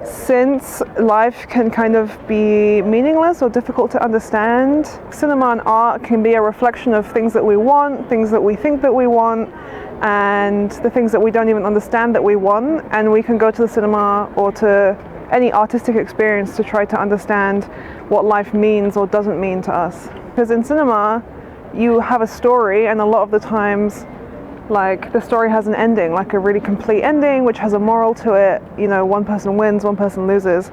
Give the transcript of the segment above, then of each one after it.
Since life can kind of be meaningless or difficult to understand, cinema and art can be a reflection of things that we want, things that we think that we want, and the things that we don't even understand that we want, and we can go to the cinema or to any artistic experience to try to understand what life means or doesn't mean to us. Because in cinema, you have a story, and a lot of the times, like, the story has an ending, like a really complete ending, which has a moral to it. You know, one person wins, one person loses,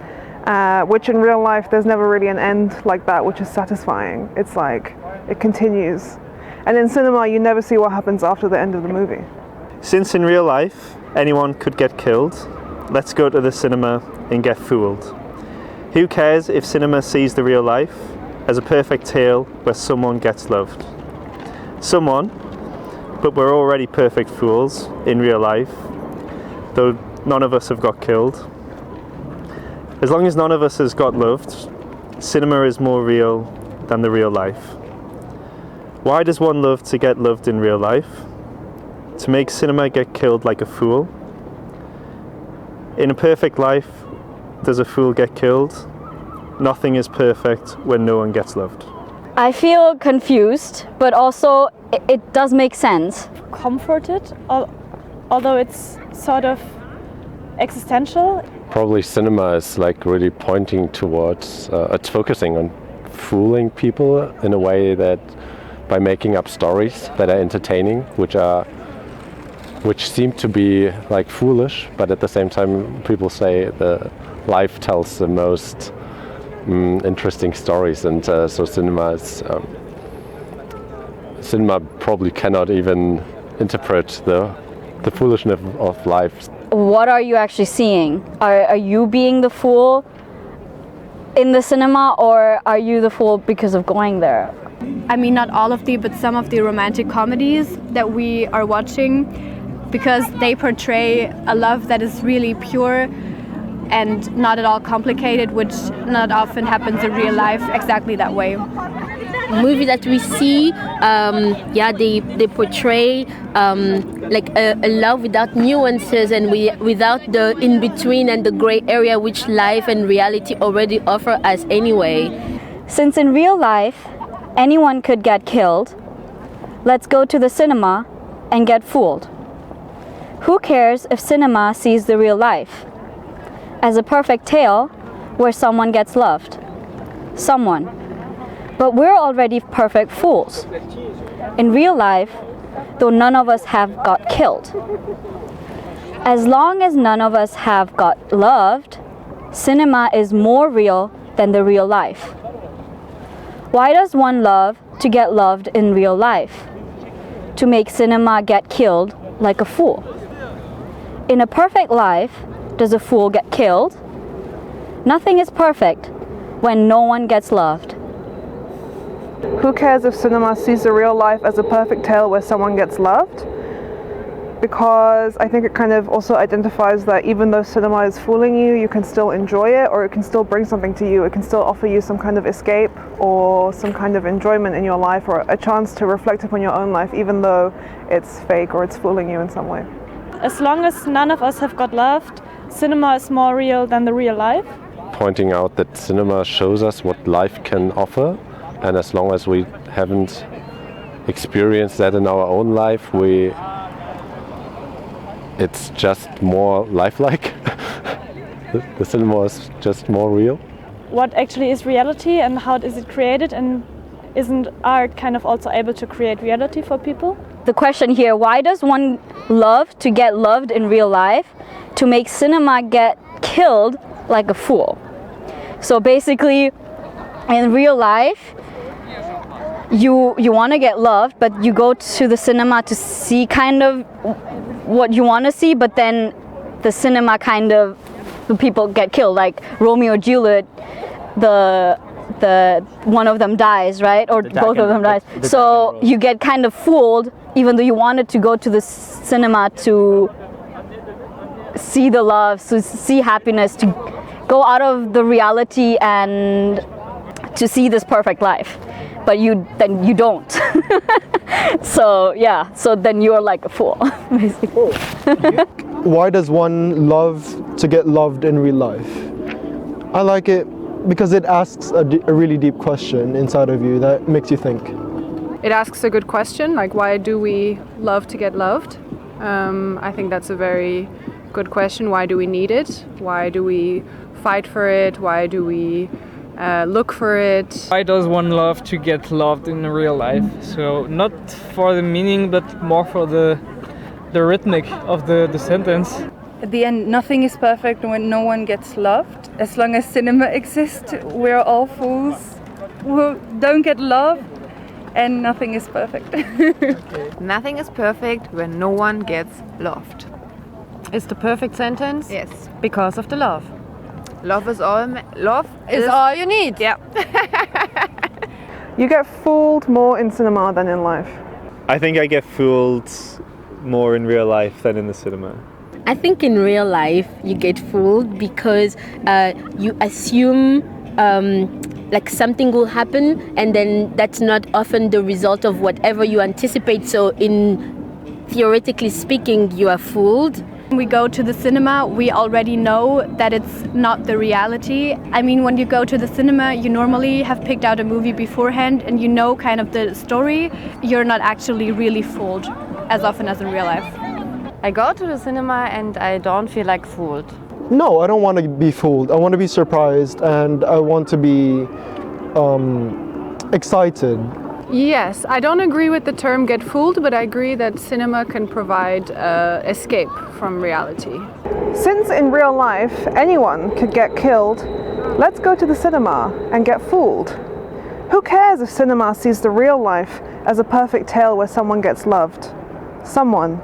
which in real life, there's never really an end like that, which is satisfying. It's like, it continues. And in cinema, you never see what happens after the end of the movie. Since in real life, anyone could get killed, let's go to the cinema and get fooled. Who cares if cinema sees the real life as a perfect tale where someone gets loved? Someone, but we're already perfect fools in real life, though none of us have got killed. As long as none of us has got loved, cinema is more real than the real life. Why does one love to get loved in real life? To make cinema get killed like a fool? In a perfect life, does a fool get killed? Nothing is perfect when no one gets loved. I feel confused, but also it does make sense. Comforted, although it's sort of existential. Probably cinema is like really pointing towards, it's focusing on fooling people in a way that by making up stories that are entertaining, which seem to be like foolish, but at the same time people say the life tells the most interesting stories, and so cinema probably cannot even interpret the foolishness of life. What are you actually seeing? Are you being the fool in the cinema, or are you the fool because of going there? I mean, not all of but some of the romantic comedies that we are watching, because they portray a love that is really pure and not at all complicated, which not often happens in real life exactly that way. Movies that we see, they portray like a love without nuances and without the in-between and the gray area which life and reality already offer us anyway. Since in real life, anyone could get killed, let's go to the cinema and get fooled. Who cares if cinema sees the real life as a perfect tale where someone gets loved? Someone. But we're already perfect fools. In real life, though none of us have got killed. As long as none of us have got loved, cinema is more real than the real life. Why does one love to get loved in real life? To make cinema get killed like a fool. In a perfect life, does a fool get killed? Nothing is perfect when no one gets loved. Who cares if cinema sees the real life as a perfect tale where someone gets loved? Because I think it kind of also identifies that even though cinema is fooling you, you can still enjoy it, or it can still bring something to you. It can still offer you some kind of escape or some kind of enjoyment in your life, or a chance to reflect upon your own life, even though it's fake or it's fooling you in some way. As long as none of us have got loved, cinema is more real than the real life. Pointing out that cinema shows us what life can offer, and as long as we haven't experienced that in our own life, it's just more lifelike. The cinema is just more real. What actually is reality and how is it created, and isn't art kind of also able to create reality for people? The question here, why does one love to get loved in real life to make cinema get killed like a fool? So basically, in real life, you want to get loved, but you go to the cinema to see kind of what you want to see, but then the cinema kind of, the people get killed, like Romeo and Juliet, the one of them dies, right? Or both of them dies. So you get kind of fooled, even though you wanted to go to the cinema to see the love, to see happiness, to go out of the reality and to see this perfect life. But then you don't. So yeah, so then you're like a fool, basically. why does one love to get loved in real life? I like it because it asks a really deep question inside of you that makes you think. It asks a good question, like why do we love to get loved? I think that's a very good question. Why do we need it? Why do we fight for it? Why do we look for it? Why does one love to get loved in real life? So not for the meaning, but more for the rhythmic of the sentence. At the end, nothing is perfect when no one gets loved. As long as cinema exists, we're all fools who don't get love, and nothing is perfect. Nothing is perfect when no one gets loved. Is the perfect sentence? Yes. Because of the love. Love is all you need. Yeah. You get fooled more in cinema than in life. I think I get fooled more in real life than in the cinema. I think in real life you get fooled because you assume like something will happen, and then that's not often the result of whatever you anticipate. So theoretically speaking, you are fooled. When we go to the cinema, we already know that it's not the reality. I mean, when you go to the cinema, you normally have picked out a movie beforehand and you know kind of the story. You're not actually really fooled as often as in real life. I go to the cinema and I don't feel like fooled. No, I don't want to be fooled. I want to be surprised and I want to be excited. Yes, I don't agree with the term get fooled, but I agree that cinema can provide escape from reality. Since in real life anyone could get killed, let's go to the cinema and get fooled. Who cares if cinema sees the real life as a perfect tale where someone gets loved? Someone.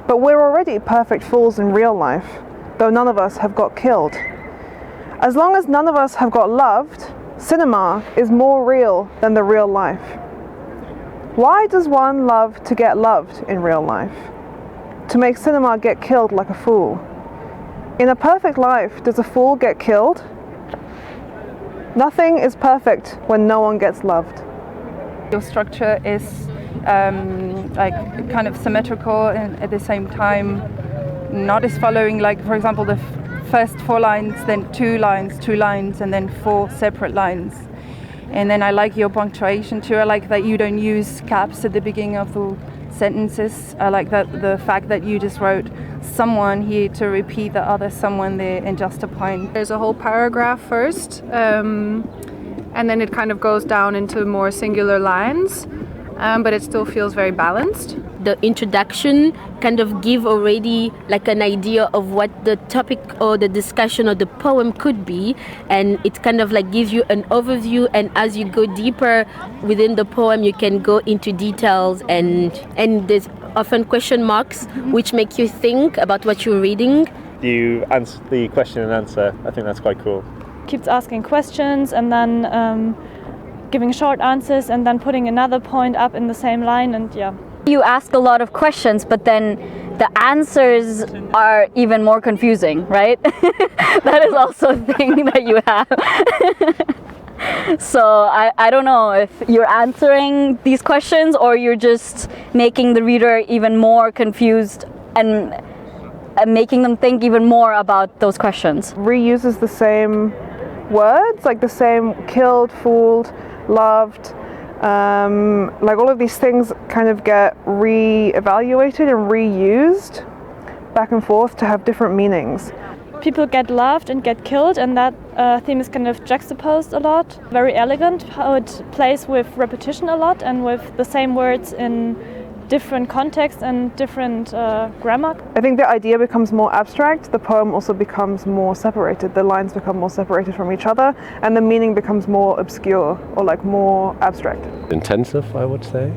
But we're already perfect fools in real life, though none of us have got killed. As long as none of us have got loved, cinema is more real than the real life. Why does one love to get loved in real life? To make cinema get killed like a fool. In a perfect life, does a fool get killed? Nothing is perfect when no one gets loved. Your structure is like kind of symmetrical and at the same time not as following, like for example the first 4 lines, then 2 lines, and then 4 separate lines. And then I like your punctuation too. I like that you don't use caps at the beginning of the sentences. I like that the fact that you just wrote someone here to repeat the other someone there in just a point. There's a whole paragraph first, and then it kind of goes down into more singular lines, but it still feels very balanced. The introduction kind of give already like an idea of what the topic or the discussion or the poem could be, and it kind of like gives you an overview, and as you go deeper within the poem you can go into details, and there's often question marks which make you think about what you're reading. You answer the question and answer. I think that's quite cool. Keeps asking questions and then giving short answers and then putting another point up in the same line, and yeah. You ask a lot of questions, but then the answers are even more confusing, right? That is also a thing that you have. So I don't know if you're answering these questions or you're just making the reader even more confused and making them think even more about those questions. Reuses the same words, like the same killed, fooled, loved. Like all of these things kind of get re-evaluated and reused back and forth to have different meanings. People get loved and get killed, and that theme is kind of juxtaposed a lot. Very elegant how it plays with repetition a lot and with the same words in different contexts and different grammar. I think the idea becomes more abstract, the poem also becomes more separated, the lines become more separated from each other, and the meaning becomes more obscure or like more abstract. Intensive, I would say,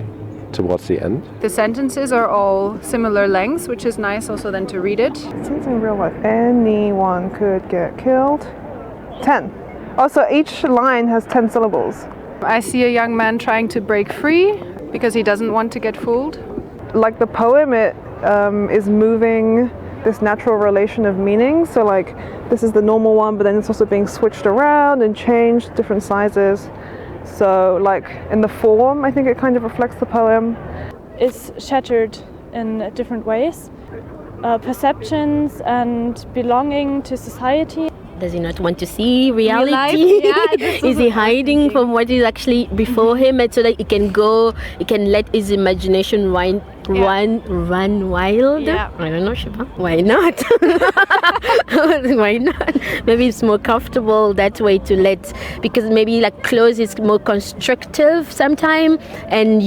towards the end. The sentences are all similar lengths, which is nice also then to read it. Since in real life anyone could get killed. 10. Also each line has 10 syllables. I see a young man trying to break free because he doesn't want to get fooled. Like the poem, it is moving this natural relation of meaning. So like this is the normal one, but then it's also being switched around and changed, different sizes. So like in the form, I think it kind of reflects the poem. It's shattered in different ways. perceptions and belonging to society. Does he not want to see reality? Yeah, Is he hiding from what is actually before him, and so that he can let his imagination run wild? Yeah. I don't know, Shiba. Why not? Why not? Maybe it's more comfortable that way because maybe like clothes is more constrictive sometimes, and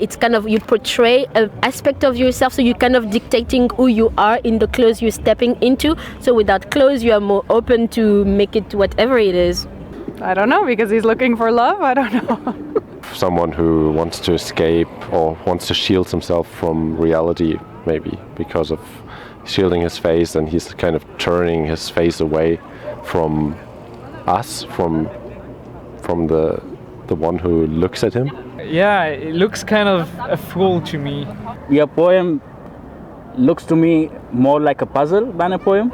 it's kind of, you portray an aspect of yourself, so you're kind of dictating who you are in the clothes you're stepping into. So without clothes, you are more open to make it whatever it is. I don't know, because he's looking for love. I don't know. Someone who wants to escape or wants to shield himself from reality, maybe because of shielding his face, and he's kind of turning his face away from us, from the one who looks at him. Yeah, it looks kind of a fool to me. Your poem looks to me more like a puzzle than a poem.